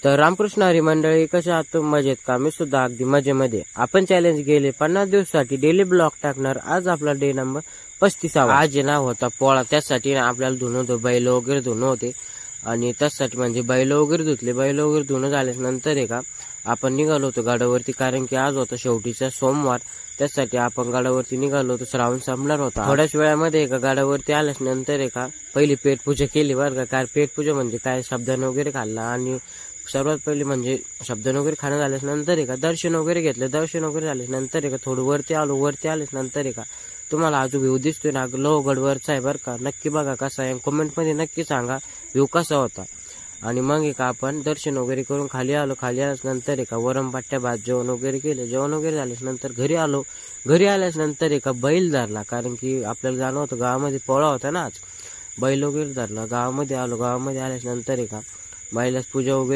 तर रामकृष्ण हरी मंडळी, कशा आहात तुम्ही? मजेत का? मी सुद्धा अगदी मजेमध्ये. आपण चॅलेंज गेले 50 दिवसासाठी डेली ब्लॉग टाकणार. आज आपला डे नंबर 35. आज जे नाव होता पोळा, त्यासाठी आपल्याला धुणं होतं, बैल वगैरे धुणं होते आणि त्यासाठी म्हणजे बैल वगैरे धुतले. बैल वगैरे धुणं झाल्याच्या नंतर आहे का आपण निघालो होतो गाडावरती, कारण की आज होता शेवटीचा सोमवार. त्यासाठी आपण गाडावरती निघालो होतो. श्रावण संपणार होता. थोड्याच वेळामध्ये एका गाडावरती आल्याच नंतर आहे का पहिली पेटपूजा केली बरं का. काय पेटपूजा म्हणजे काय, शब्दान वगैरे खाल्ला आणि सर्वात पहिले म्हणजे शब्दान वगैरे खाणं झाल्यास नंतर आहे का दर्शन वगैरे घेतलं. दर्शन वगैरे झाल्यास नंतर आहे का थोडं वरती आलो. वरती आल्यास नंतर आहे का तुम्हाला आजू व्ह्यू दिसतोय ना, लोहगडवरचा आहे बरं का. नक्की बघा कसा आहे, कमेंटमध्ये नक्की सांगा व्ह्यू कसा होता. आणि मग आहे का आपण दर्शन वगैरे करून खाली आलो. खाली आल्यास नंतर आहे का वरमपाट्या भात जेवण वगैरे केलं. जेवण वगैरे झाल्यास नंतर घरी आलो. घरी आल्यास नंतर आहे का बैल धरला, कारण की आपल्याला जाणं होतं गावामध्ये पोळा होता ना आज. बैल वगैरे धरला, गावामध्ये आलो. गावामध्ये आल्यास नंतर आहे का बैलास पूजा वगैरे